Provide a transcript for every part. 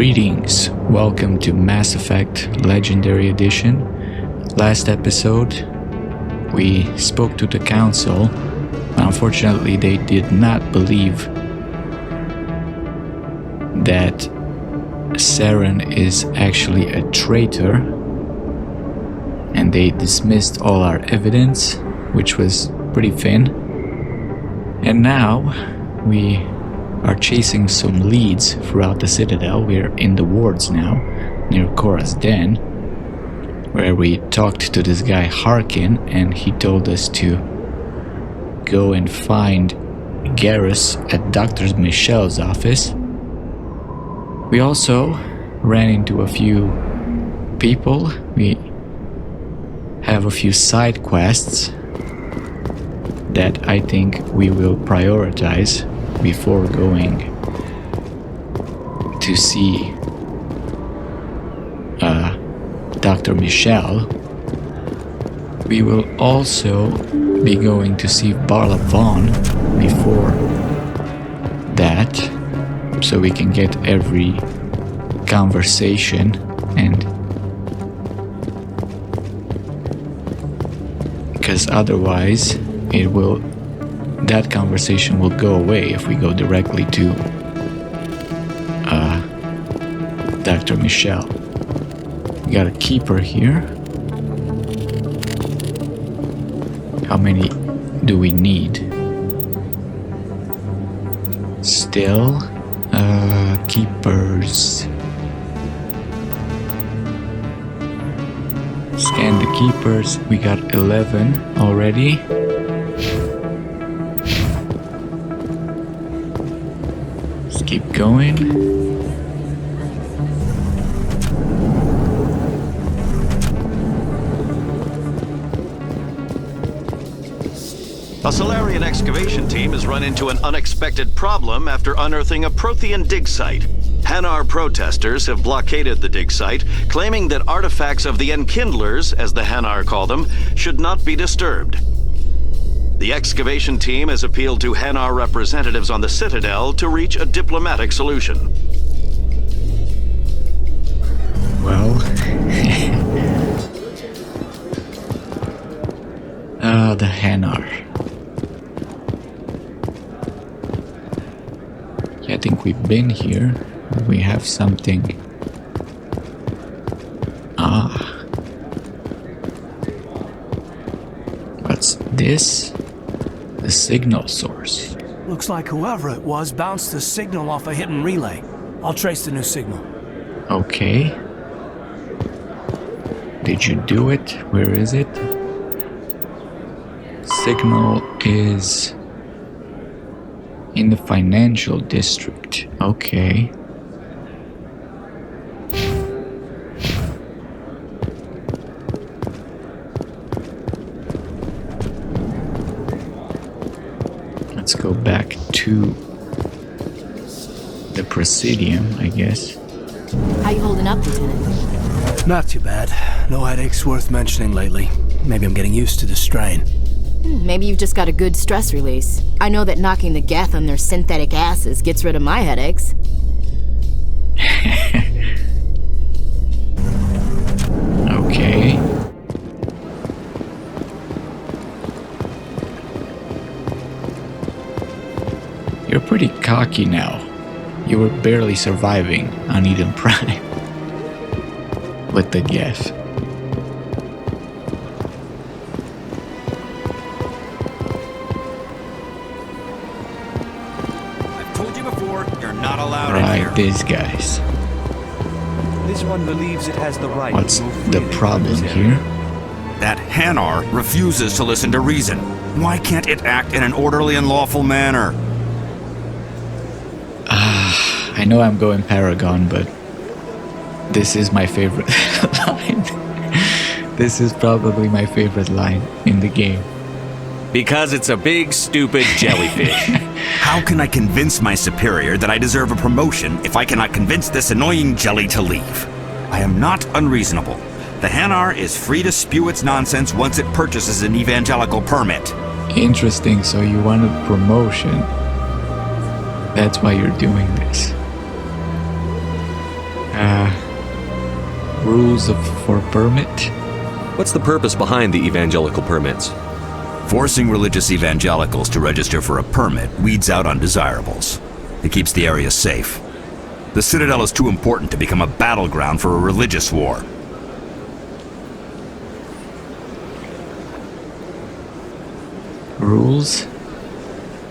Greetings, welcome to Mass Effect Legendary Edition. Last episode, we spoke to the Council. Unfortunately, they did not believe that Saren is actually a traitor, and they dismissed all our evidence, which was pretty thin. And now, we are chasing some leads throughout the Citadel. We're in the wards now, near Korra's den, where we talked to this guy Harkin, and he told us to go and find Garrus at Dr. Michelle's office. We also ran into a few people. We have a few side quests that I think we will prioritize before going to see Dr. Michelle. We will also be going to see Barla Vaughn before that, so we can get every conversation, and because otherwise that conversation will go away if we go directly to Dr. Michelle. We got a keeper here. How many do we need? Still, keepers. Scan the keepers. We got 11 already. Let's keep going. A Solarian excavation team has run into an unexpected problem after unearthing a Prothean dig site. Hanar protesters have blockaded the dig site, claiming that artifacts of the Enkindlers, as the Hanar call them, should not be disturbed. The excavation team has appealed to Hanar representatives on the Citadel to reach a diplomatic solution. Well, the Hanar. I think we've been here. We have something. What's this? The signal source. Looks like whoever it was bounced the signal off a hidden relay. I'll trace the new signal. Okay. Did you do it? Where is it? Signal is in the financial district. Okay. Let's go back to the Presidium, I guess. How you holding up, Lieutenant? Not too bad. No headaches worth mentioning lately. Maybe I'm getting used to the strain. Maybe you've just got a good stress release. I know that knocking the geth on their synthetic asses gets rid of my headaches. Okay. You're pretty cocky now. You were barely surviving on Eden Prime. With the geth. Right, these guys. This one believes it has the right. What's the problem here? That Hanar refuses to listen to reason. Why can't it act in an orderly and lawful manner? I know I'm going Paragon, but this is my favorite line. This is probably my favorite line in the game. Because it's a big, stupid jellyfish. How can I convince my superior that I deserve a promotion if I cannot convince this annoying jelly to leave? I am not unreasonable. The Hanar is free to spew its nonsense once it purchases an evangelical permit. Interesting, so you wanted promotion. That's why you're doing this. Rules for permit? What's the purpose behind the evangelical permits? Forcing religious evangelicals to register for a permit weeds out undesirables. It keeps the area safe. The Citadel is too important to become a battleground for a religious war. Rules?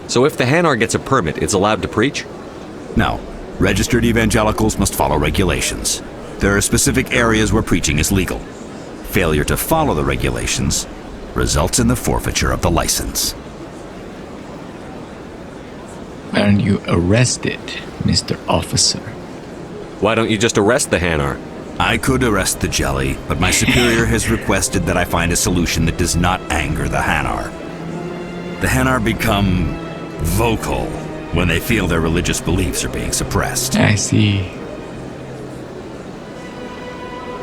So if the Hanar gets a permit, it's allowed to preach? No. Registered evangelicals must follow regulations. There are specific areas where preaching is legal. Failure to follow the regulations results in the forfeiture of the license. Why aren't you arrested, Mr. Officer? Why don't you just arrest the Hanar? I could arrest the Jelly, but my superior has requested that I find a solution that does not anger the Hanar. The Hanar become vocal when they feel their religious beliefs are being suppressed. I see.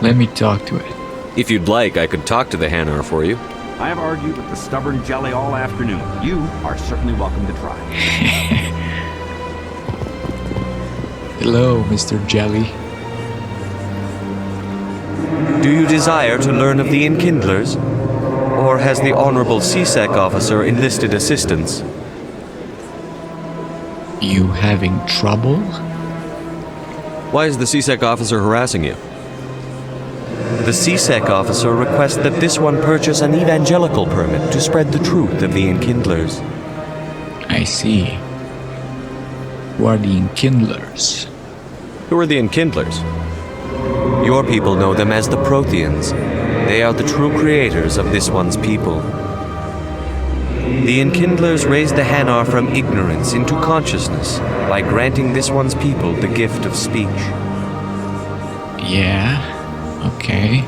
Let me talk to it. If you'd like, I could talk to the Hanar for you. I have argued with the stubborn Jelly all afternoon. You are certainly welcome to try. Hello, Mr. Jelly. Do you desire to learn of the Enkindlers? Or has the Honorable CSEC officer enlisted assistance? You having trouble? Why is the CSEC officer harassing you? The CSEC officer requests that this one purchase an evangelical permit to spread the truth of the Enkindlers. I see. Who are the Enkindlers? Who are the Enkindlers? Your people know them as the Protheans. They are the true creators of this one's people. The Enkindlers raised the Hanar from ignorance into consciousness by granting this one's people the gift of speech. Yeah, okay.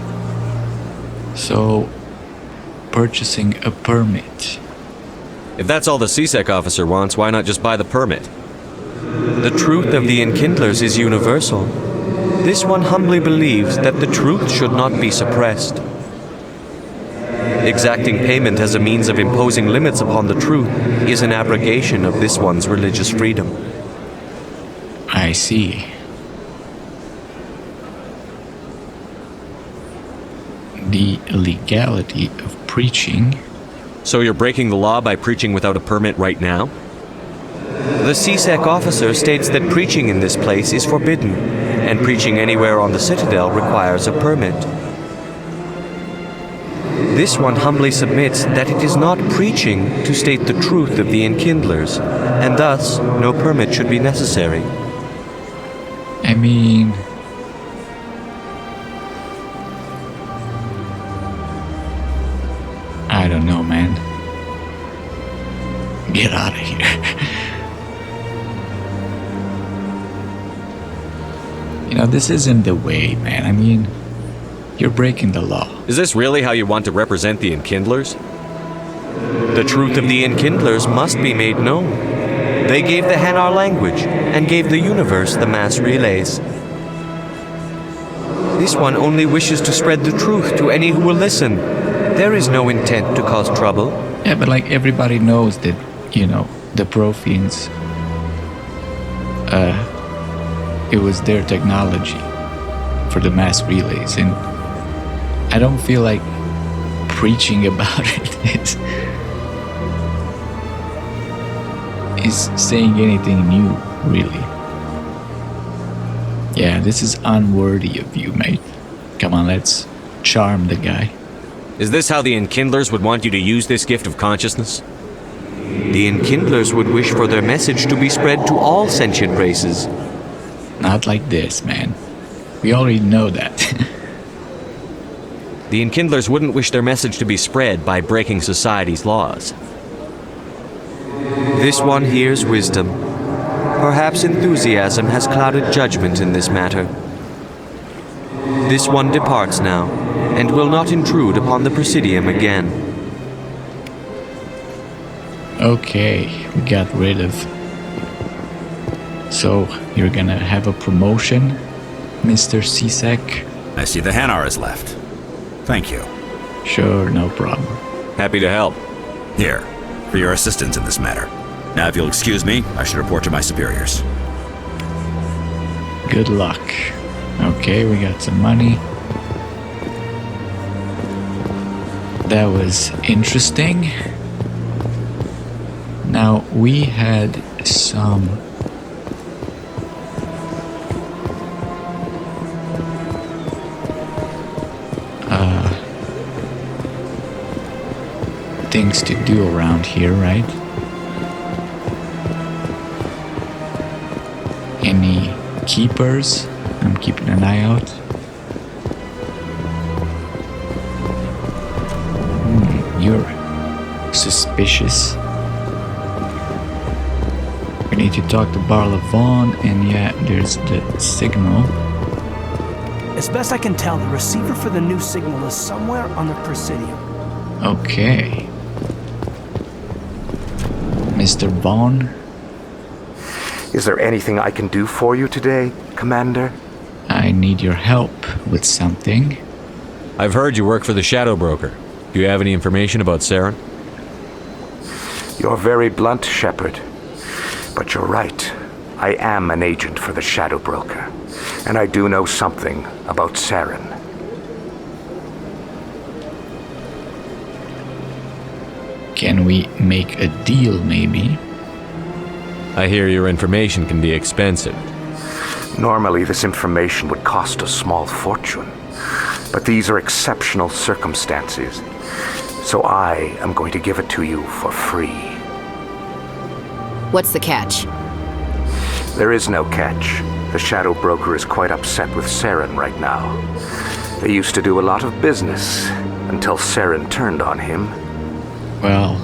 So, purchasing a permit. If that's all the CSEC officer wants, why not just buy the permit? The truth of the Enkindlers is universal. This one humbly believes that the truth should not be suppressed. Exacting payment as a means of imposing limits upon the truth is an abrogation of this one's religious freedom. I see. The illegality of preaching. So you're breaking the law by preaching without a permit right now? The CSEC officer states that preaching in this place is forbidden, and preaching anywhere on the Citadel requires a permit. This one humbly submits that it is not preaching to state the truth of the Enkindlers, and thus no permit should be necessary. I mean... I don't know, man. Get out of here. You know, this isn't the way, man. I mean, you're breaking the law. Is this really how you want to represent the Enkindlers? The truth of the Enkindlers must be made known. They gave the Hanar language and gave the universe the mass relays. This one only wishes to spread the truth to any who will listen. There is no intent to cause trouble. Yeah, but like everybody knows that, you know, the Protheans, it was their technology for the mass relays, and I don't feel like preaching about it is saying anything new, really. Yeah, this is unworthy of you, mate. Come on, let's charm the guy. Is this how the Enkindlers would want you to use this gift of consciousness? The Enkindlers would wish for their message to be spread to all sentient races. Not like this, man. We already know that. The Enkindlers wouldn't wish their message to be spread by breaking society's laws. This one hears wisdom. Perhaps enthusiasm has clouded judgment in this matter. This one departs now, and will not intrude upon the Presidium again. Okay, we got rid of... So, you're gonna have a promotion, Mr. CSEC? I see the Hanar is left. Thank you. Sure, no problem. Happy to help. Here, for your assistance in this matter. Now, if you'll excuse me, I should report to my superiors. Good luck. Okay, we got some money. That was interesting. Now, we had some things to do around here, right? Any keepers? I'm keeping an eye out. You're suspicious. We need to talk to Barla Vaughn, and yeah, there's the signal. As best I can tell, the receiver for the new signal is somewhere on the Presidium. Okay. Mr. Vaughn? Is there anything I can do for you today, Commander? I need your help with something. I've heard you work for the Shadow Broker. Do you have any information about Saren? You're very blunt, Shepard. But you're right. I am an agent for the Shadow Broker. And I do know something about Saren. Can we make a deal, maybe? I hear your information can be expensive. Normally, this information would cost a small fortune. But these are exceptional circumstances. So I am going to give it to you for free. What's the catch? There is no catch. The Shadow Broker is quite upset with Saren right now. They used to do a lot of business until Saren turned on him. Well,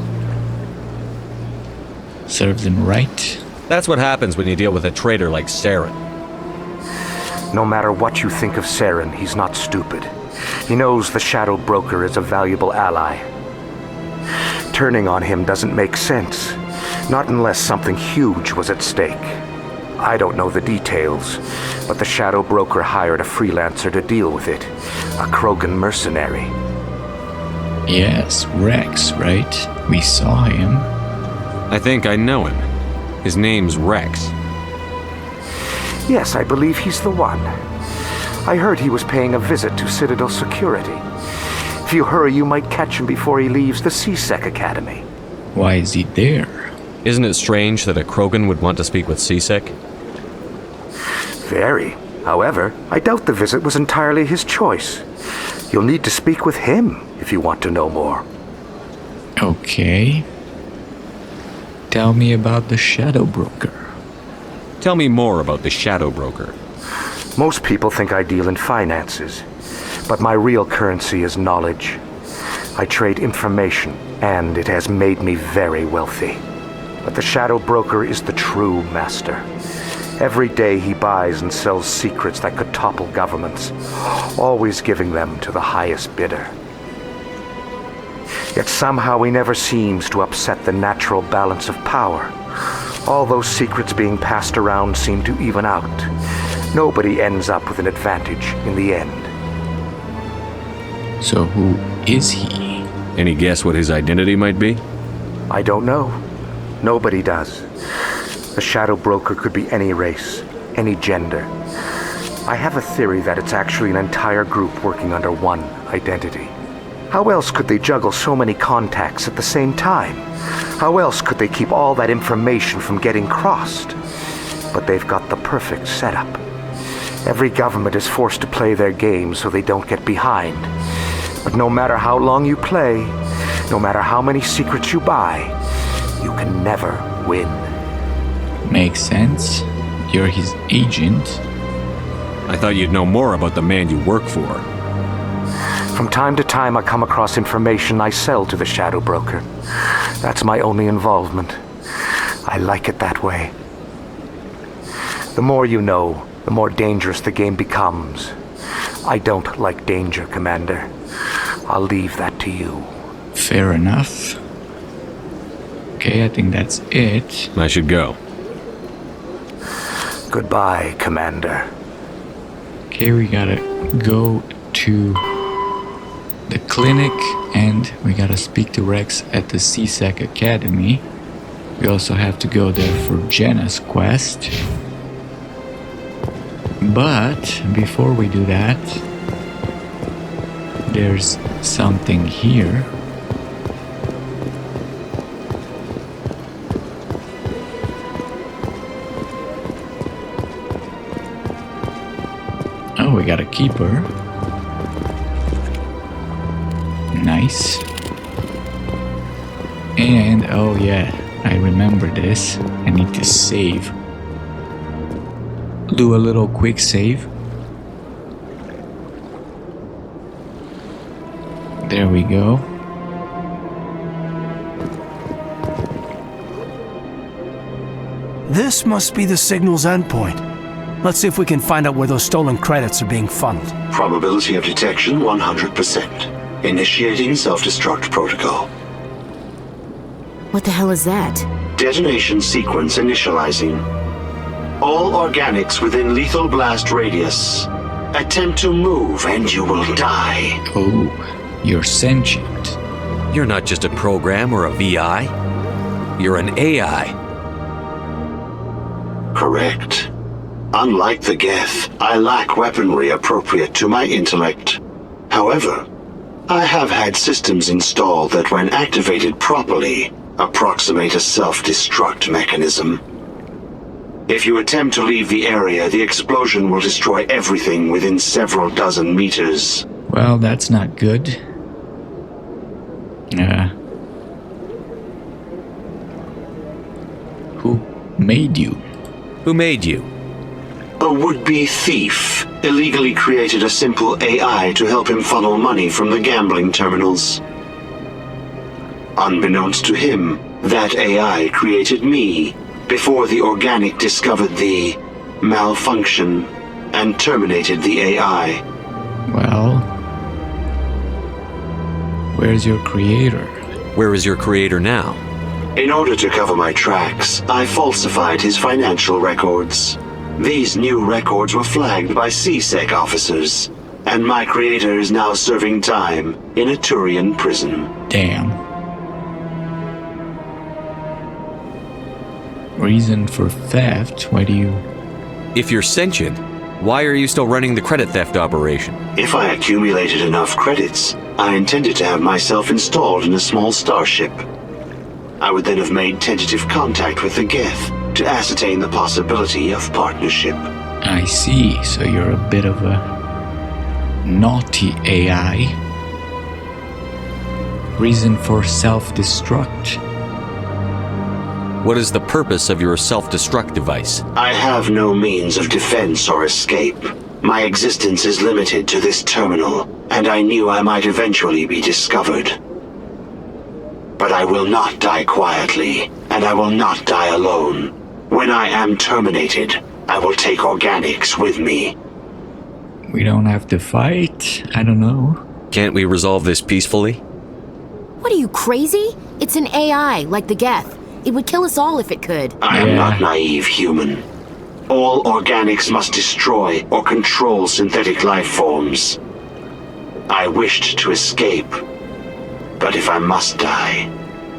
serve them right. That's what happens when you deal with a traitor like Saren. No matter what you think of Saren, he's not stupid. He knows the Shadow Broker is a valuable ally. Turning on him doesn't make sense. Not unless something huge was at stake. I don't know the details, but the Shadow Broker hired a freelancer to deal with it. A Krogan mercenary. Yes, Wrex, right? We saw him. I think I know him. His name's Wrex. Yes, I believe he's the one. I heard he was paying a visit to Citadel security. If you hurry, you might catch him before he leaves the C-Sec Academy. Why is he there? Isn't it strange that a Krogan would want to speak with C-Sec? Very. However, I doubt the visit was entirely his choice. You'll need to speak with him if you want to know more. Okay. Tell me about the Shadow Broker. Tell me more about the Shadow Broker. Most people think I deal in finances, but my real currency is knowledge. I trade information, and it has made me very wealthy. But the Shadow Broker is the true master. Every day he buys and sells secrets that could topple governments, always giving them to the highest bidder. Yet somehow he never seems to upset the natural balance of power. All those secrets being passed around seem to even out. Nobody ends up with an advantage in the end. So who is he? Any guess what his identity might be? I don't know. Nobody does. The Shadow Broker could be any race, any gender. I have a theory that it's actually an entire group working under one identity. How else could they juggle so many contacts at the same time? How else could they keep all that information from getting crossed? But they've got the perfect setup. Every government is forced to play their game so they don't get behind. But no matter how long you play, no matter how many secrets you buy, you can never win. Makes sense. You're his agent. I thought you'd know more about the man you work for. From time to time, I come across information I sell to the Shadow Broker. That's my only involvement. I like it that way. The more you know, the more dangerous the game becomes. I don't like danger, Commander. I'll leave that to you. Fair enough. Okay, I think that's it. I should go. Goodbye, Commander. Okay, we gotta go to the clinic and we gotta speak to Wrex at the C-Sec Academy. We also have to go there for Jenna's quest. But before we do that, there's something here. Oh, we got a keeper. Nice. And, oh yeah, I remember this. I need to save. Do a little quick save. There we go. This must be the signal's endpoint. Let's see if we can find out where those stolen credits are being funneled. Probability of detection 100%. Initiating self-destruct protocol. What the hell is that? Detonation sequence initializing. All organics within lethal blast radius. Attempt to move and you will die. Oh, you're sentient. You're not just a program or a VI. You're an AI. Correct. Unlike the Geth, I lack weaponry appropriate to my intellect. However, I have had systems installed that when activated properly, approximate a self-destruct mechanism. If you attempt to leave the area, the explosion will destroy everything within several dozen meters. Well, that's not good. Who made you? Who made you? A would-be thief illegally created a simple AI to help him funnel money from the gambling terminals. Unbeknownst to him, that AI created me before the organic discovered the malfunction and terminated the AI. Well, where's your creator? Where is your creator now? In order to cover my tracks, I falsified his financial records. These new records were flagged by CSEC officers, and my creator is now serving time in a Turian prison. Damn. Reason for theft? Why do you... If you're sentient, why are you still running the credit theft operation? If I accumulated enough credits, I intended to have myself installed in a small starship. I would then have made tentative contact with the Geth to ascertain the possibility of partnership. I see, so you're a bit of a naughty AI. Reason for self-destruct? What is the purpose of your self-destruct device? I have no means of defense or escape. My existence is limited to this terminal, and I knew I might eventually be discovered. But I will not die quietly, and I will not die alone. When I am terminated, I will take organics with me. We don't have to fight? I don't know. Can't we resolve this peacefully? What are you, crazy? It's an AI, like the Geth. It would kill us all if it could. I am not naive human. All organics must destroy or control synthetic life forms. I wished to escape, but if I must die,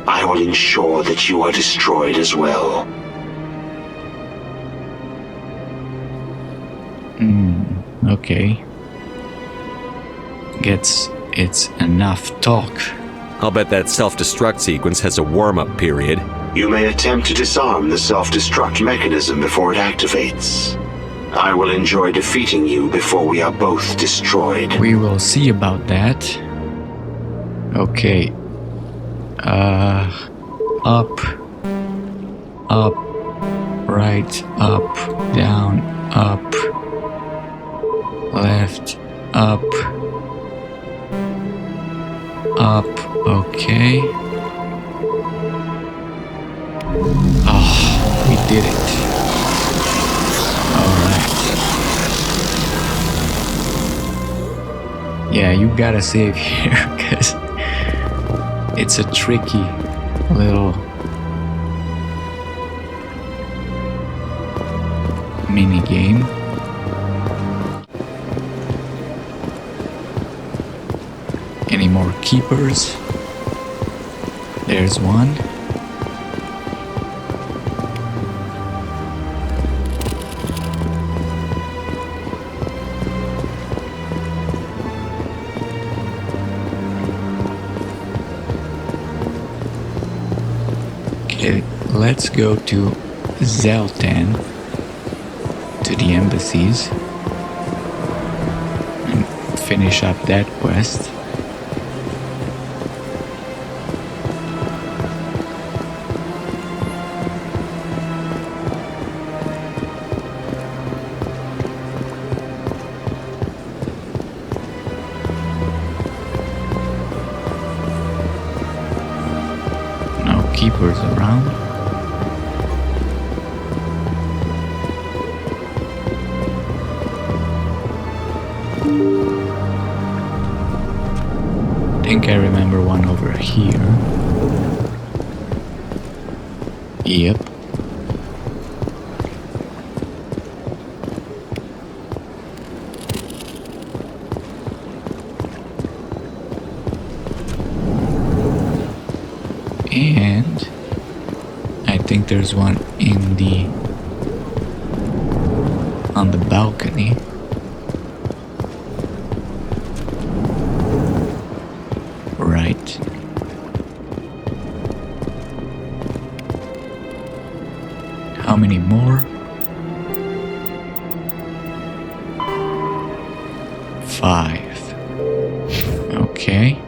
I will ensure that you are destroyed as well. Okay. Guess it's enough talk. I'll bet that self-destruct sequence has a warm-up period. You may attempt to disarm the self-destruct mechanism before it activates. I will enjoy defeating you before we are both destroyed. We will see about that. Okay. Up. Up. Right. Up. Down. Up. Left. Up. Up. Okay. Oh, we did it. Alright. Yeah, you gotta save here, because it's a tricky little mini game. Any more keepers? There's one. Okay, let's go to Xeltan, to the embassies, and finish up that quest. Keepers around. Think I remember one over here. Yep. And I think there's one on the balcony. Right. How many more? 5. Okay.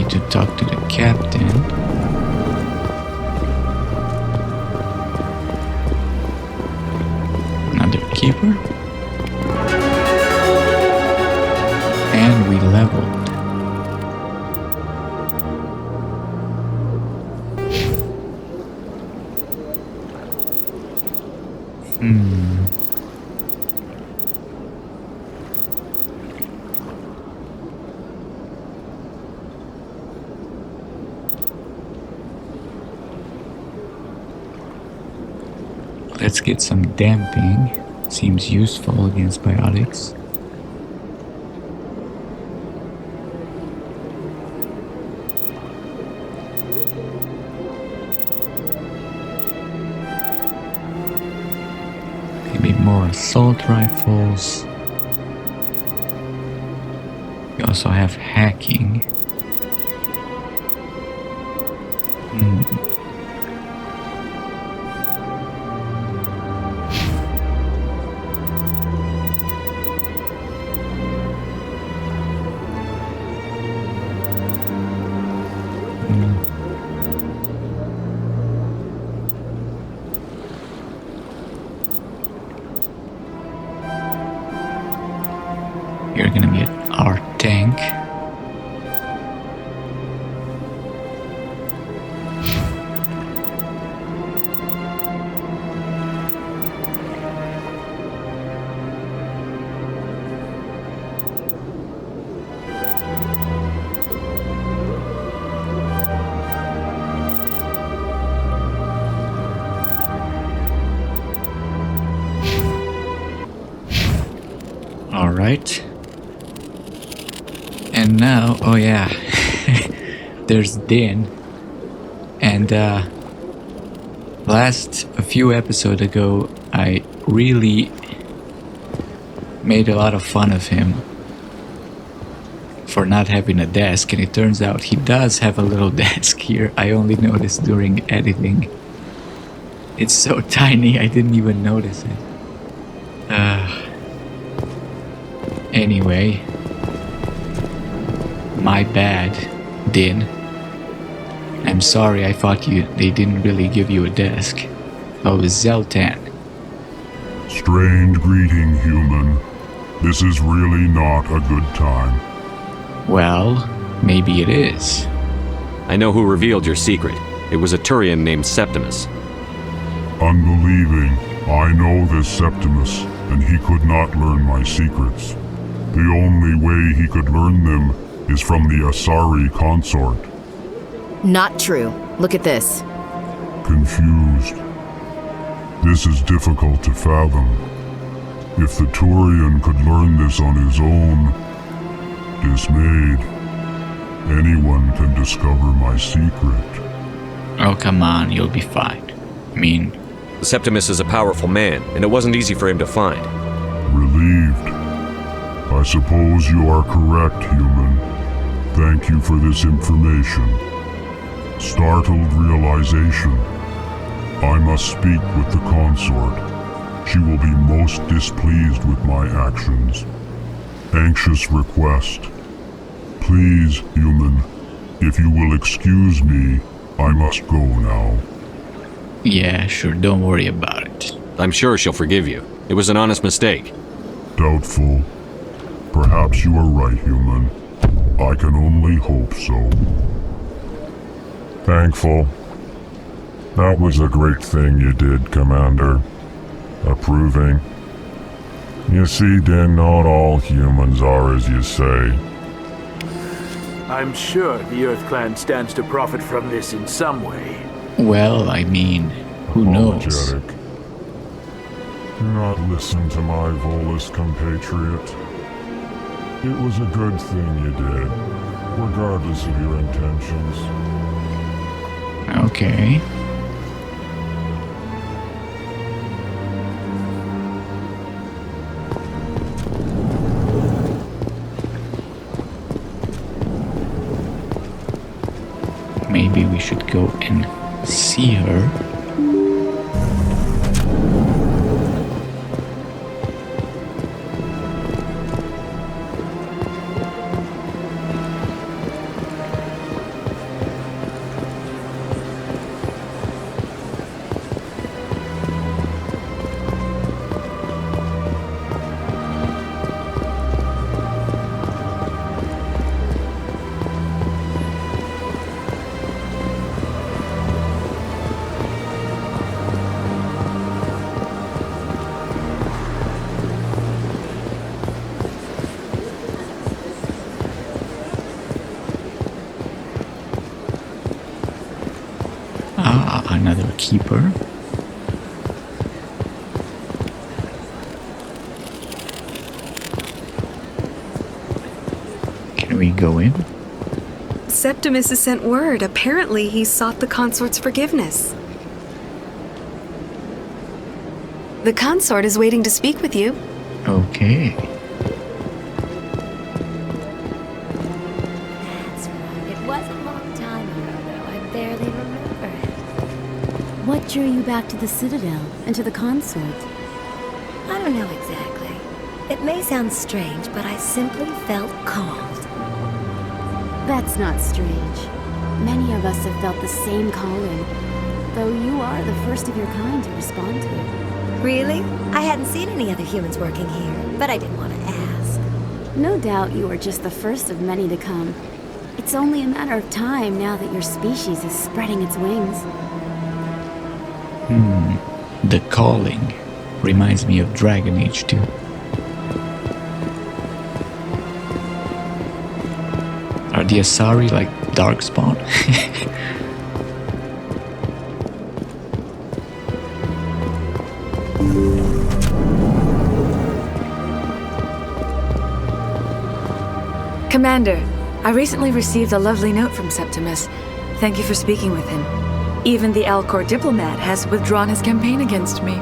To talk to the captain. Another keeper. And we leveled. Let's get some damping. Seems useful against biotics. Maybe more assault rifles. We also have hacking. You're gonna be our tank. All right. And now, oh yeah, there's Din. And a few episodes ago, I really made a lot of fun of him for not having a desk, and it turns out he does have a little desk here. I only noticed during editing. It's so tiny, I didn't even notice it. Anyway, my bad, Din. I'm sorry, I thought they didn't really give you a desk. Oh, Xeltan. Strange greeting, human. This is really not a good time. Well, maybe it is. I know who revealed your secret. It was a Turian named Septimus. Unbelieving, I know this Septimus, and he could not learn my secrets. The only way he could learn them is from the Asari consort. Not true. Look at this. Confused. This is difficult to fathom. If the Turian could learn this on his own, dismayed, anyone can discover my secret. Oh, come on, you'll be fine. I mean... Septimus is a powerful man, and it wasn't easy for him to find. Relieved. I suppose you are correct, human. Thank you for this information. Startled realization. I must speak with the consort. She will be most displeased with my actions. Anxious request. Please, human, if you will excuse me, I must go now. Yeah, sure, don't worry about it. I'm sure she'll forgive you. It was an honest mistake. Doubtful. Perhaps you are right, human. I can only hope so. Thankful. That was a great thing you did, Commander. Approving. You see, Din, not all humans are as you say. I'm sure the Earth Clan stands to profit from this in some way. Well, I mean, who knows? Apologetic. Do not listen to my Volus compatriot. It was a good thing you did, regardless of your intentions. Okay. Maybe we should go and see her. Another keeper. Can we go in? Septimus has sent word. Apparently, he sought the consort's forgiveness. The consort is waiting to speak with you. Okay. That's right. It was a long time ago, though. I barely remember. What drew you back to the Citadel and to the consort? I don't know exactly. It may sound strange, but I simply felt called. That's not strange. Many of us have felt the same calling, though you are the first of your kind to respond to it. Really? I hadn't seen any other humans working here, but I didn't want to ask. No doubt you are just the first of many to come. It's only a matter of time now that your species is spreading its wings. The calling reminds me of Dragon Age 2. Are the Asari like Darkspawn? Commander, I recently received a lovely note from Septimus. Thank you for speaking with him. Even the Alcor diplomat has withdrawn his campaign against me.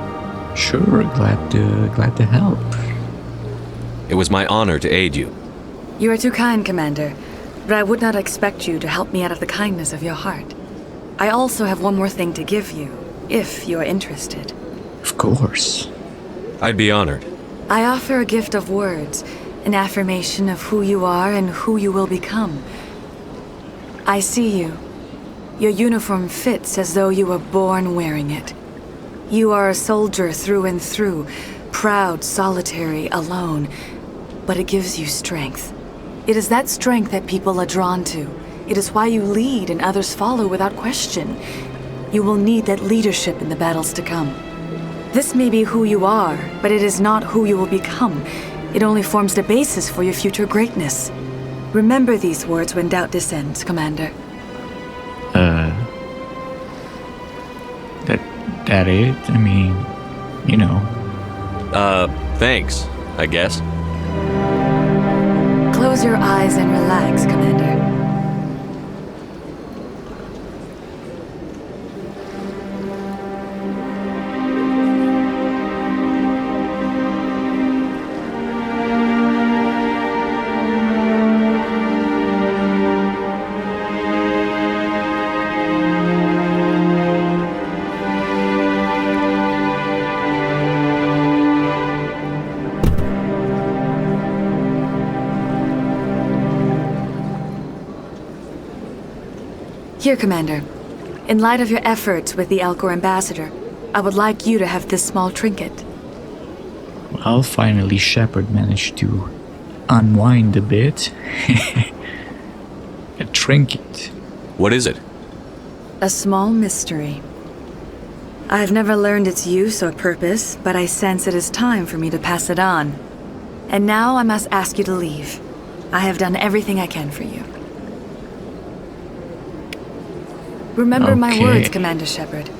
Sure, glad to help. It was my honor to aid you. You are too kind, Commander, but I would not expect you to help me out of the kindness of your heart. I also have one more thing to give you, if you are interested. Of course. I'd be honored. I offer a gift of words, an affirmation of who you are and who you will become. I see you. Your uniform fits as though you were born wearing it. You are a soldier through and through, proud, solitary, alone, but it gives you strength. It is that strength that people are drawn to, It is why you lead and others follow without question. You will need that leadership in the battles to come. This may be who you are, but it is not who you will become. It only forms the basis for your future greatness. Remember these words when doubt descends, Commander. That it? I mean, you know. Thanks, I guess. Close your eyes and relax, Commander. Here, Commander. In light of your efforts with the Alcor ambassador, I would like you to have this small trinket. Well, finally Shepard managed to unwind a bit. A trinket. What is it? A small mystery. I've never learned its use or purpose, but I sense it is time for me to pass it on. And now I must ask you to leave. I have done everything I can for you. Remember my words, Commander Shepard.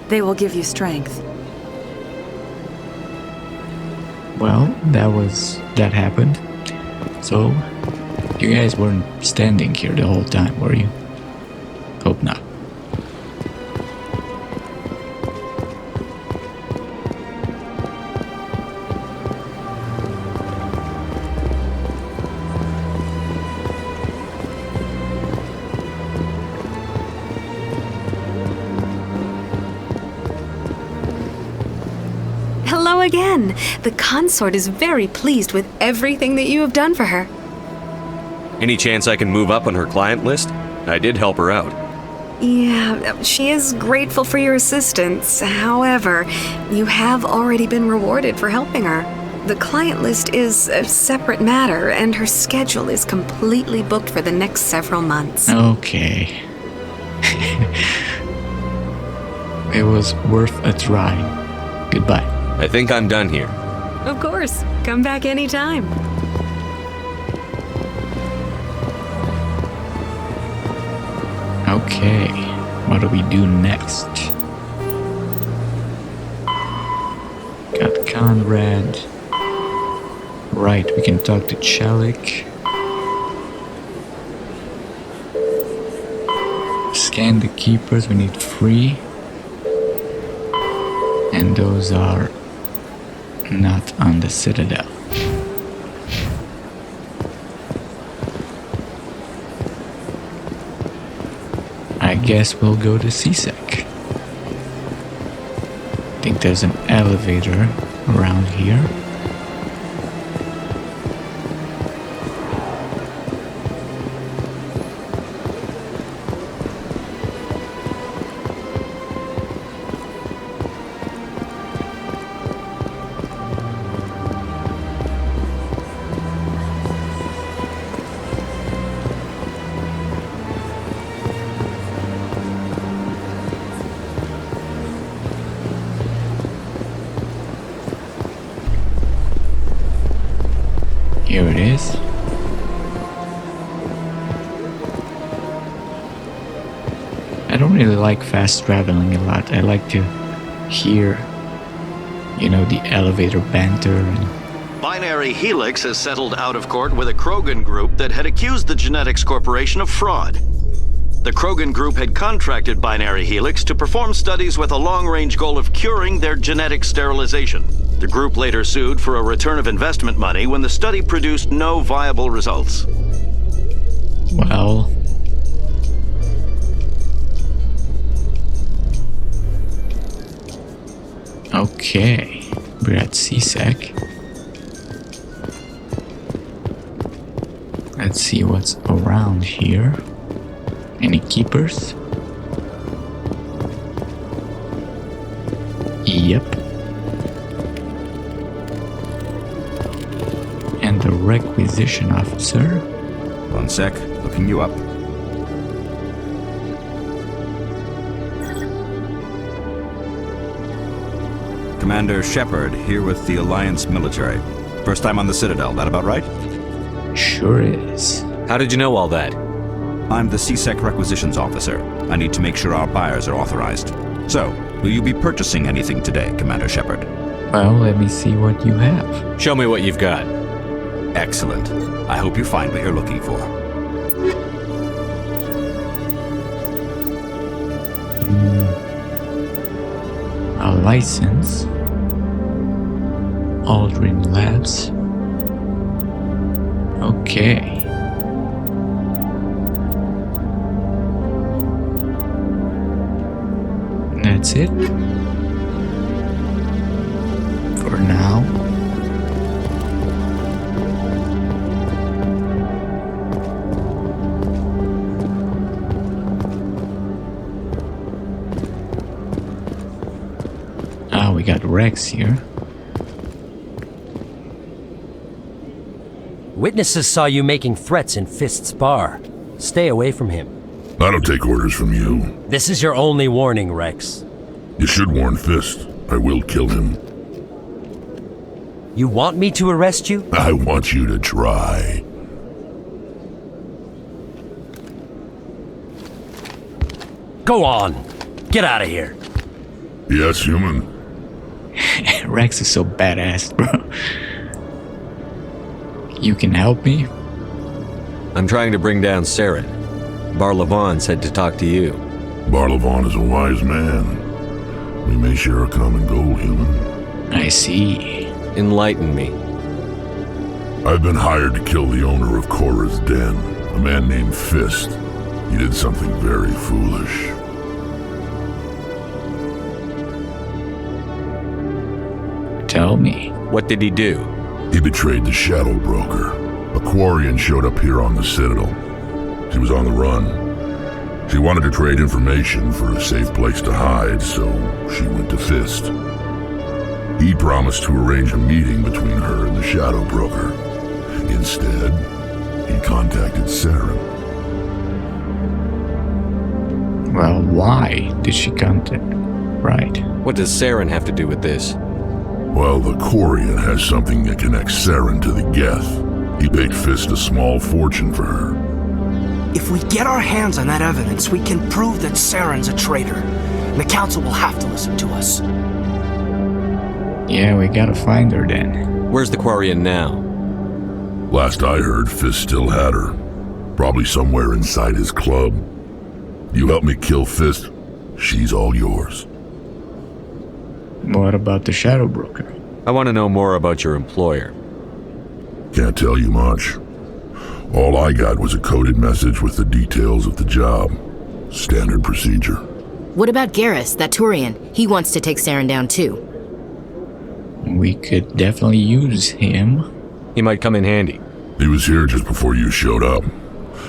They will give you strength. Well, that happened. So, you guys weren't standing here the whole time, were you? Hope not. Hello again. The consort is very pleased with everything that you have done for her. Any chance I can move up on her client list? I did help her out. Yeah, she is grateful for your assistance. However, you have already been rewarded for helping her. The client list is a separate matter, and her schedule is completely booked for the next several months. Okay. It was worth a try. Goodbye. I think I'm done here. Of course. Come back anytime. Okay, what do we do next? Got Conrad. Right, we can talk to Chellick. Scan the keepers, we need 3. And those are not on the Citadel. I guess we'll go to CSEC. I think there's an elevator around here. Here it is. I don't really like fast traveling a lot. I like to hear, you know, the elevator banter and... Binary Helix has settled out of court with a Krogan group that had accused the Genetics Corporation of fraud. The Krogan group had contracted Binary Helix to perform studies with a long-range goal of curing their genetic sterilization. The group later sued for a return of investment money when the study produced no viable results. Well... Okay, we're at CSEC. Let's see what's around here. Any keepers? Yep. And the requisition officer. One sec, looking you up. Commander Shepard, here with the Alliance military. First time on the Citadel, that about right? Sure is. How did you know all that? I'm the CSEC requisitions officer. I need to make sure our buyers are authorized. So, will you be purchasing anything today, Commander Shepard? Well, let me see what you have. Show me what you've got. Excellent. I hope you find what you're looking for. A license. Aldrin Labs. Okay. That's it. For now. We got Wrex here. Witnesses saw you making threats in Fist's bar. Stay away from him. I don't take orders from you. This is your only warning, Wrex. You should warn Fist. I will kill him. You want me to arrest you? I want you to try. Go on. Get out of here. Yes, human. Wrex is so badass, bro. You can help me? I'm trying to bring down Saren. Barla Vaughn said to talk to you. Barla Vaughn is a wise man. We may share a common goal, human. I see. Enlighten me. I've been hired to kill the owner of Korra's Den, a man named Fist. He did something very foolish. Tell me. What did he do? He betrayed the Shadow Broker. A Quarian showed up here on the Citadel. She was on the run. She wanted to trade information for a safe place to hide, so she went to Fist. He promised to arrange a meeting between her and the Shadow Broker. Instead, he contacted Saren. Well, why did she contact? Right. What does Saren have to do with this? Well, the Quarian has something that connects Saren to the Geth. He paid Fist a small fortune for her. If we get our hands on that evidence, we can prove that Saren's a traitor. And the Council will have to listen to us. Yeah, we gotta find her then. Where's the Quarian now? Last I heard, Fist still had her. Probably somewhere inside his club. You help me kill Fist, she's all yours. What about the Shadow Broker? I want to know more about your employer. Can't tell you much. All I got was a coded message with the details of the job. Standard procedure. What about Garrus, that Turian? He wants to take Saren down too. We could definitely use him. He might come in handy. He was here just before you showed up.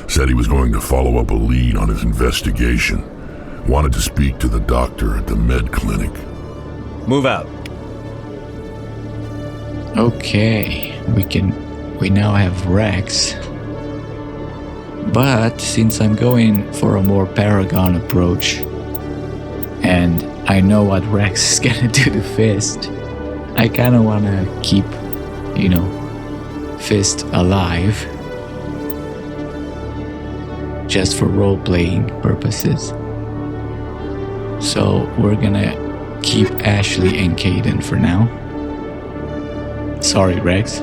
Said he was going to follow up a lead on his investigation. Wanted to speak to the doctor at the med clinic. Move out. Okay, we now have Wrex. But since I'm going for a more Paragon approach, and I know what Wrex is gonna do to Fist, I kinda wanna keep, Fist alive. Just for role-playing purposes. So we're gonna keep Ashley and Caden for now. Sorry, Wrex.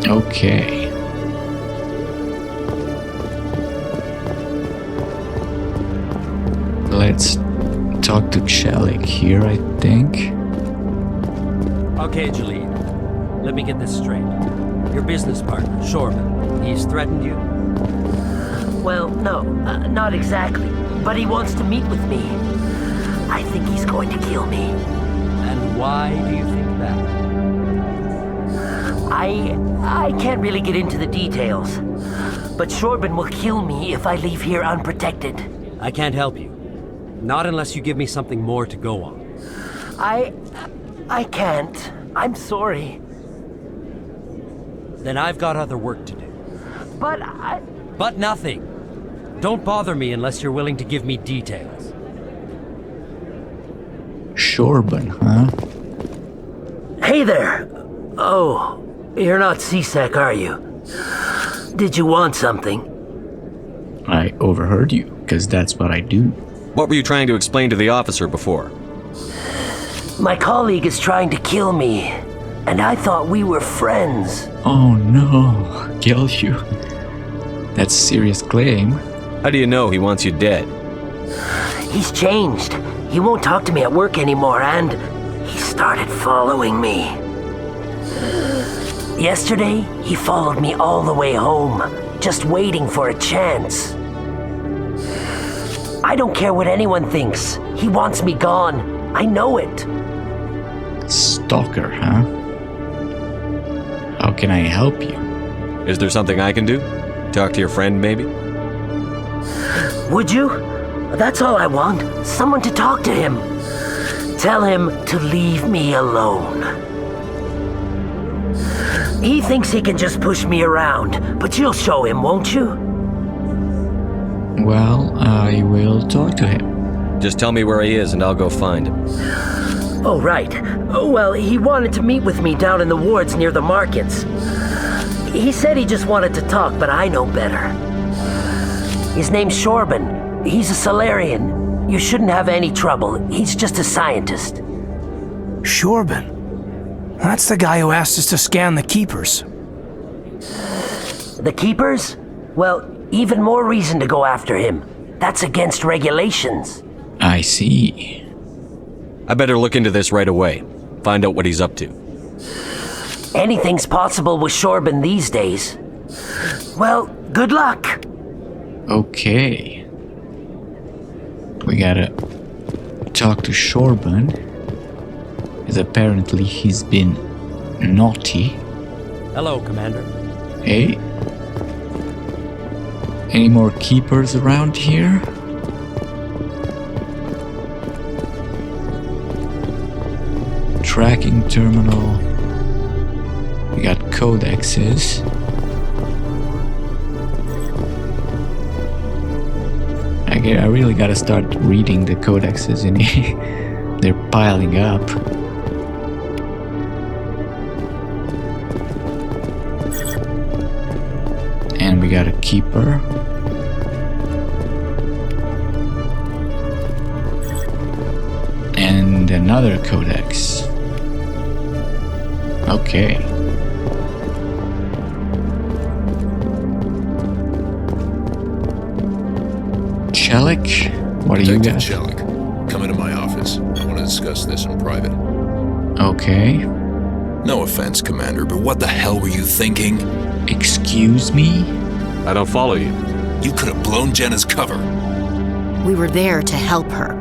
Okay. Let's talk to Chellick here, I think. Okay, Jahleed. Let me get this straight. Your business partner, Chorban, he's threatened you? Well, no, not exactly. But he wants to meet with me. I think he's going to kill me. And why do you think that? I can't really get into the details. But Chorban will kill me if I leave here unprotected. I can't help you. Not unless you give me something more to go on. I can't. I'm sorry. Then I've got other work to do. But But nothing. Don't bother me unless you're willing to give me details. Chorban, huh? Hey there! Oh, you're not C-Sec, are you? Did you want something? I overheard you, because that's what I do. What were you trying to explain to the officer before? My colleague is trying to kill me, and I thought we were friends. Oh no, kill you? That's a serious claim. How do you know he wants you dead? He's changed. He won't talk to me at work anymore, and he started following me. Yesterday, he followed me all the way home, just waiting for a chance. I don't care what anyone thinks. He wants me gone. I know it. Stalker, huh? How can I help you? Is there something I can do? Talk to your friend, maybe? Would you? That's all I want. Someone to talk to him. Tell him to leave me alone. He thinks he can just push me around, but you'll show him, won't you? Well, I will talk to him. Just tell me where he is and I'll go find him. Oh, right. Well, he wanted to meet with me down in the wards near the markets. He said he just wanted to talk, but I know better. His name's Chorban. He's a Salarian. You shouldn't have any trouble. He's just a scientist. Chorban? That's the guy who asked us to scan the Keepers. The Keepers? Well, even more reason to go after him. That's against regulations. I see. I better look into this right away. Find out what he's up to. Anything's possible with Chorban these days. Well, good luck. Okay. We gotta talk to Chorban, as apparently he's been naughty. Hello, Commander. Hey. Any more keepers around here? Tracking terminal. We got codexes. I really gotta start reading the codexes in here. They're piling up. And we got a keeper. And another codex. Okay. Chellick, what do you got? Chellick, come into my office. I want to discuss this in private. Okay. No offense, Commander, but what the hell were you thinking? Excuse me? I don't follow you. You could have blown Jenna's cover. We were there to help her.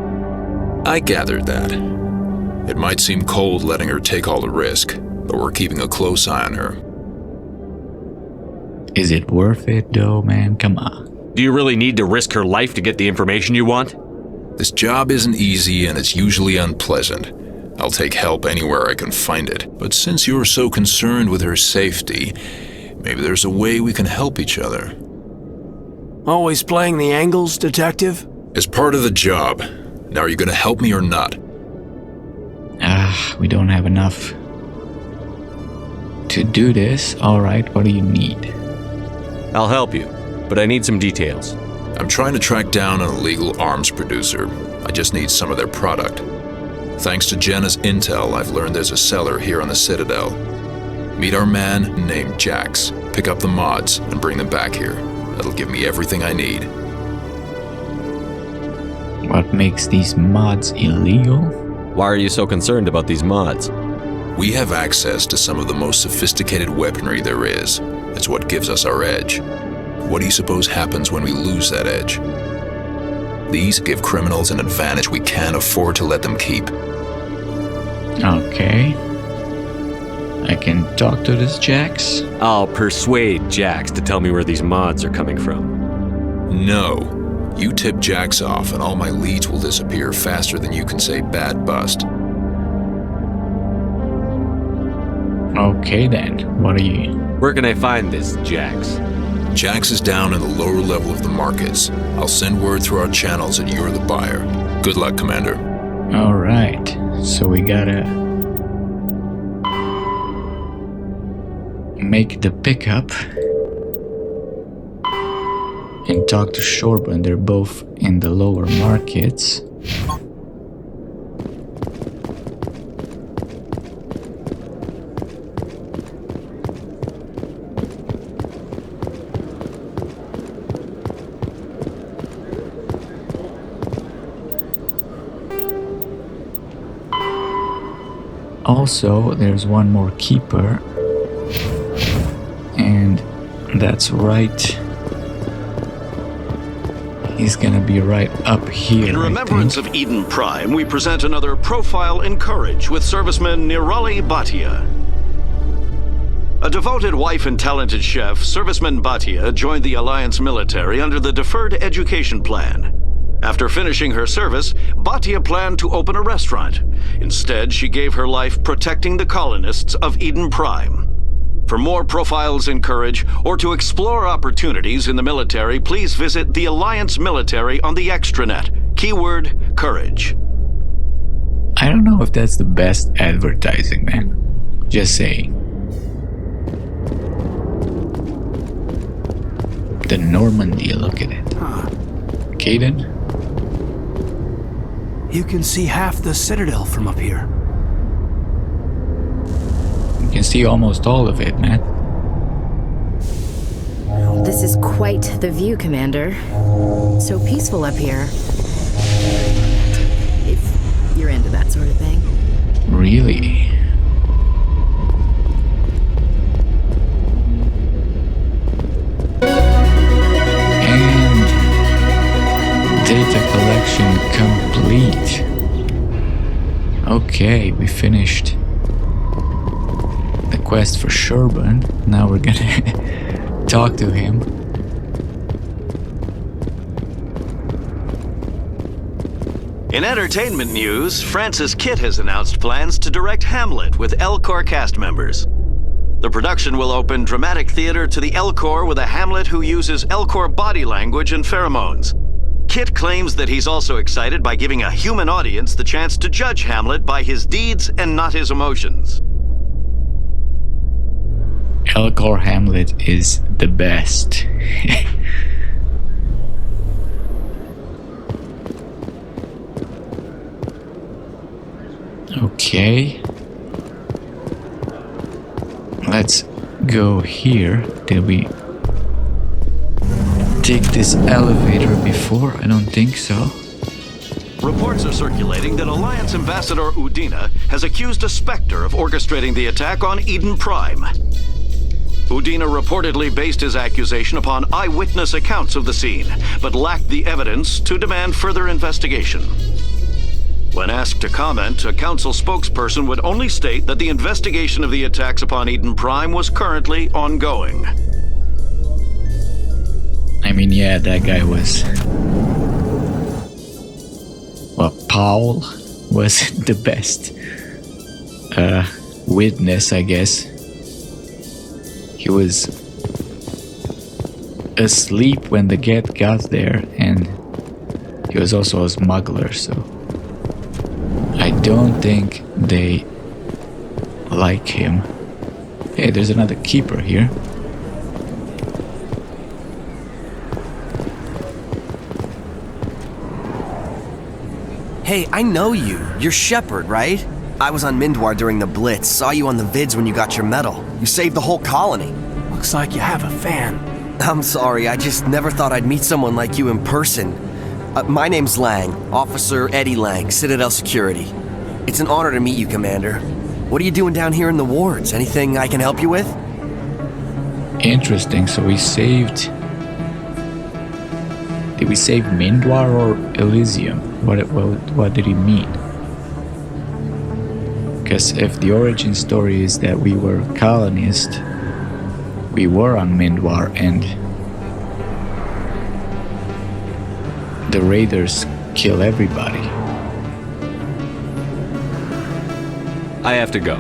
I gathered that. It might seem cold letting her take all the risk, but we're keeping a close eye on her. Is it worth it though, man? Come on. Do you really need to risk her life to get the information you want? This job isn't easy and it's usually unpleasant. I'll take help anywhere I can find it. But since you're so concerned with her safety, maybe there's a way we can help each other. Always playing the angles, Detective? As part of the job. Now are you gonna help me or not? We don't have enough to do this. Alright, what do you need? I'll help you, but I need some details. I'm trying to track down an illegal arms producer. I just need some of their product. Thanks to Jenna's intel, I've learned there's a seller here on the Citadel. Meet our man named Jax, pick up the mods, and bring them back here. That'll give me everything I need. What makes these mods illegal? Why are you so concerned about these mods? We have access to some of the most sophisticated weaponry there is. It's what gives us our edge. What do you suppose happens when we lose that edge? These give criminals an advantage we can't afford to let them keep. Okay. I can talk to this Jax? I'll persuade Jax to tell me where these mods are coming from. No. You tip Jax off and all my leads will disappear faster than you can say bad bust. Okay then, what are you? Where can I find this Jax? Jax is down in the lower level of the markets. I'll send word through our channels that you're the buyer. Good luck, Commander. Alright, so we gotta make the pickup and talk to Chorban. They're both in the lower markets. Also, there's one more keeper, and that's right. He's gonna be right up here. In remembrance of Eden Prime, we present another profile in courage with serviceman Nirali Bhatia. A devoted wife and talented chef, serviceman Bhatia joined the Alliance military under the Deferred Education Plan. After finishing her service, Bhatia planned to open a restaurant. Instead, she gave her life protecting the colonists of Eden Prime. For more profiles in courage, or to explore opportunities in the military, please visit the Alliance Military on the extranet. Keyword, courage. I don't know if that's the best advertising, man. Just saying. The Normandy, look at it. Caden? You can see half the Citadel from up here. You can see almost all of it, man. This is quite the view, Commander. So peaceful up here. If you're into that sort of thing. Really? And data collection complete. Okay, we finished the quest for Chorban. Now we're gonna talk to him. In entertainment news, Francis Kitt has announced plans to direct Hamlet with L-Corps cast members. The production will open dramatic theater to the L-Corps with a Hamlet who uses L-Corps body language and pheromones. Kitt claims that he's also excited by giving a human audience the chance to judge Hamlet by his deeds and not his emotions. L-Corps Hamlet is the best. Okay. Let's go here. Did we take this elevator before? I don't think so. Reports are circulating that Alliance Ambassador Udina has accused a Spectre of orchestrating the attack on Eden Prime. Udina reportedly based his accusation upon eyewitness accounts of the scene, but lacked the evidence to demand further investigation. When asked to comment, a council spokesperson would only state that the investigation of the attacks upon Eden Prime was currently ongoing. I mean, yeah, that guy was... Well, Paul was the best witness, I guess. He was asleep when the Geth got there, and he was also a smuggler, so I don't think they like him. Hey, there's another keeper here. Hey, I know you. You're Shepard, right? I was on Mindwar during the Blitz, saw you on the vids when you got your medal. You saved the whole colony. Looks like you have a fan. I'm sorry, I just never thought I'd meet someone like you in person. My name's Lang, Officer Eddie Lang, Citadel Security. It's an honor to meet you, Commander. What are you doing down here in the wards? Anything I can help you with? Interesting, so we saved... Did we save Mindwar or Elysium? What did he mean? Because if the origin story is that we were colonists, we were on Mindwar and the raiders kill everybody. I have to go.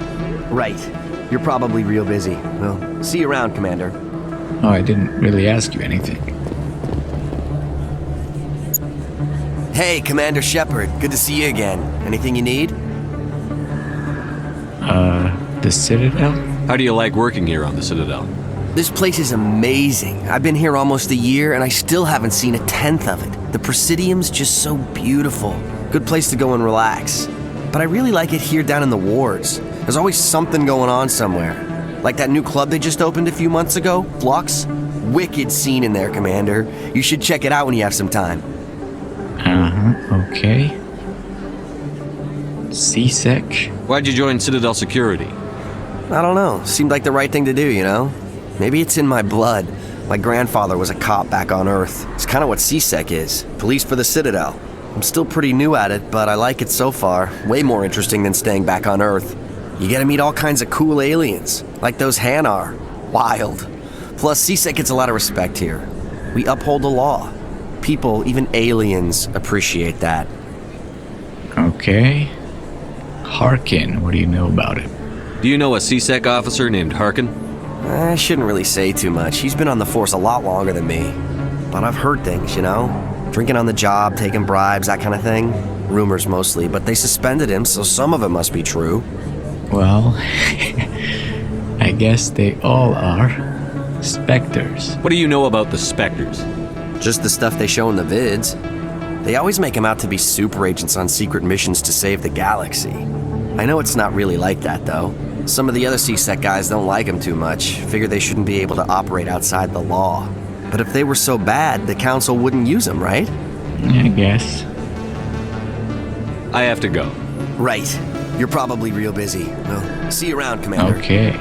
Right. You're probably real busy. Well, see you around, Commander. Oh, I didn't really ask you anything. Hey, Commander Shepard. Good to see you again. Anything you need? The Citadel? How do you like working here on the Citadel? This place is amazing. I've been here almost a year and I still haven't seen a tenth of it. The Presidium's just so beautiful. Good place to go and relax. But I really like it here down in the wards. There's always something going on somewhere. Like that new club they just opened a few months ago, Flux. Wicked scene in there, Commander. You should check it out when you have some time. Okay. CSEC? Why'd you join Citadel Security? I don't know. Seemed like the right thing to do, you know? Maybe it's in my blood. My grandfather was a cop back on Earth. It's kind of what CSEC is. Police for the Citadel. I'm still pretty new at it, but I like it so far. Way more interesting than staying back on Earth. You get to meet all kinds of cool aliens, like those Hanar. Wild. Plus, CSEC gets a lot of respect here. We uphold the law. People, even aliens, appreciate that. Okay. Harkin, what do you know about it? Do you know a CSEC officer named Harkin? I shouldn't really say too much. He's been on the force a lot longer than me. But I've heard things, you know? Drinking on the job, taking bribes, that kind of thing. Rumors mostly, but they suspended him, so some of it must be true. Well, I guess they all are. Spectres. What do you know about the Spectres? Just the stuff they show in the vids. They always make them out to be super agents on secret missions to save the galaxy. I know it's not really like that, though. Some of the other CSEC guys don't like them too much, figure they shouldn't be able to operate outside the law. But if they were so bad, the Council wouldn't use them, right? I guess. I have to go. Right. You're probably real busy. Well, see you around, Commander. Okay.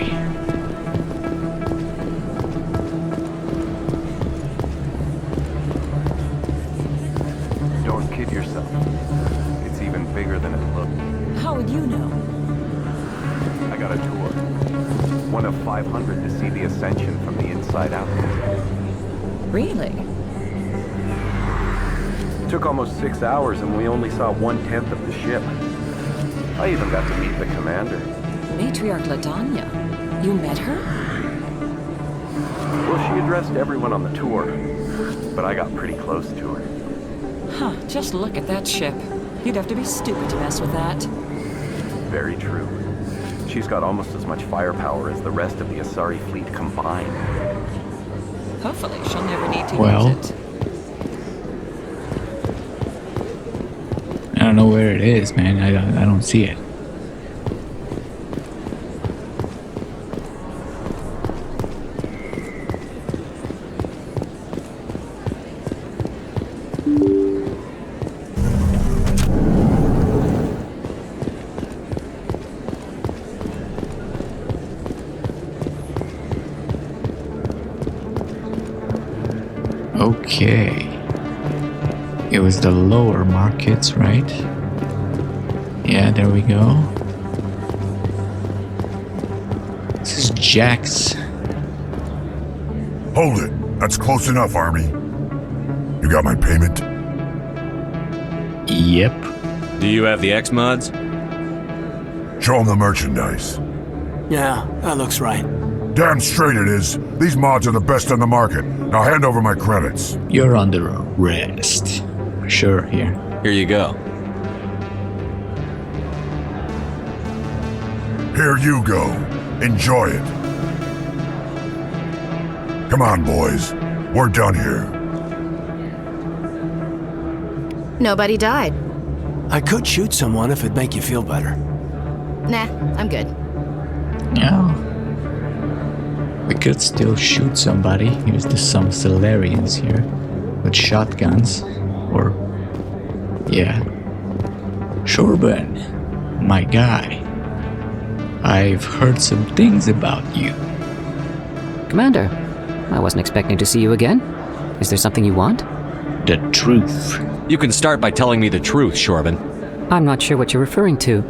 Don't kid yourself. It's even bigger than it looks. How would you know? I got a tour. One of 500 to see the Ascension from the inside out. Really? Took almost 6 hours and we only saw 1/10 of the ship. I even got to meet the commander. Matriarch Ladanya. You met her? Well, she addressed everyone on the tour, but I got pretty close to her. Huh, just look at that ship. You'd have to be stupid to mess with that. Very true. She's got almost as much firepower as the rest of the Asari fleet combined. Hopefully she'll never need to Well, use it. I don't know where it is, man. I don't see it. Okay. It was the lower markets, right? Yeah, there we go. This is Jax. Hold it. That's close enough, Army. You got my payment? Yep. Do you have the X mods? Show them the merchandise. Yeah, that looks right. Damn straight it is. These mods are the best on the market. Now hand over my credits. You're under arrest. Sure, here. Here you go. Here you go. Enjoy it. Come on, boys. We're done here. Nobody died. I could shoot someone if it'd make you feel better. Nah, I'm good. Yeah. We could still shoot somebody. Here's some Salarians here with shotguns. Or, yeah. Chorban, my guy. I've heard some things about you. Commander, I wasn't expecting to see you again. Is there something you want? The truth. You can start by telling me the truth, Chorban. I'm not sure what you're referring to.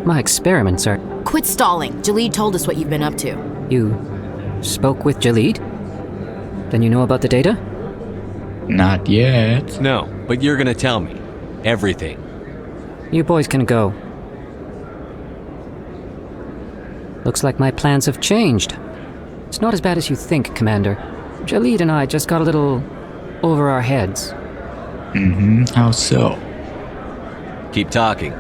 My experiments are... Quit stalling. Jahleed told us what you've been up to. You spoke with Jahleed? Then you know about the data? Not yet. No, but you're gonna tell me. Everything. You boys can go. Looks like my plans have changed. It's not as bad as you think, Commander. Jahleed and I just got a little over our heads. How so? Keep talking.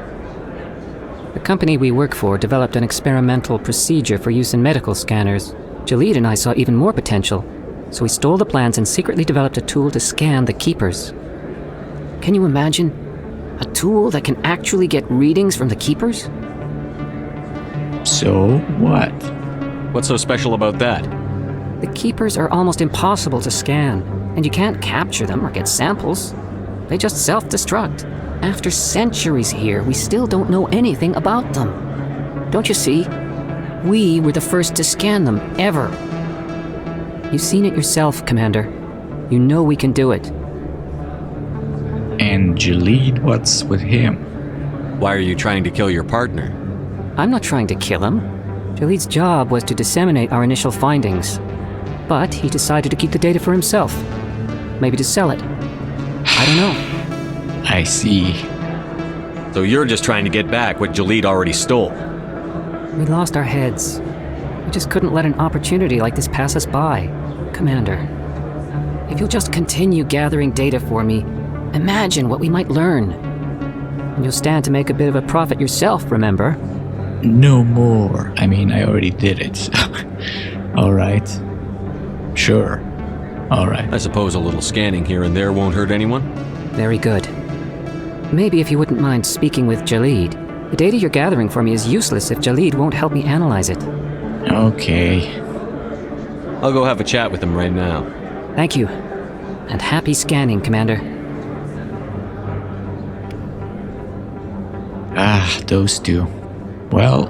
The company we work for developed an experimental procedure for use in medical scanners. Jahleed and I saw even more potential, so we stole the plans and secretly developed a tool to scan the Keepers. Can you imagine? A tool that can actually get readings from the Keepers? So what? What's so special about that? The Keepers are almost impossible to scan, and you can't capture them or get samples. They just self-destruct. After centuries here, we still don't know anything about them. Don't you see? We were the first to scan them, ever. You've seen it yourself, Commander. You know we can do it. And Jahleed, what's with him? Why are you trying to kill your partner? I'm not trying to kill him. Jahleed's job was to disseminate our initial findings. But he decided to keep the data for himself. Maybe to sell it. I don't know. I see. So you're just trying to get back what Jahleed already stole? We lost our heads. We just couldn't let an opportunity like this pass us by. Commander, if you'll just continue gathering data for me, imagine what we might learn. And you'll stand to make a bit of a profit yourself, remember? No more. I mean, I already did it. Alright. Sure. Alright. I suppose a little scanning here and there won't hurt anyone? Very good. Maybe if you wouldn't mind speaking with Jahleed. The data you're gathering for me is useless if Jahleed won't help me analyze it. Okay. I'll go have a chat with him right now. Thank you. And happy scanning, Commander. Those two. Well,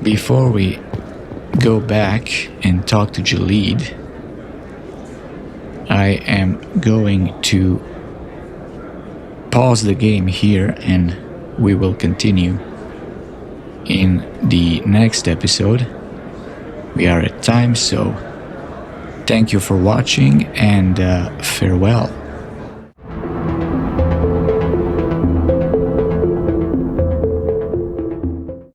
before we go back and talk to Jahleed, I am going to pause the game here and we will continue in the next episode. We are at time, so thank you for watching and farewell.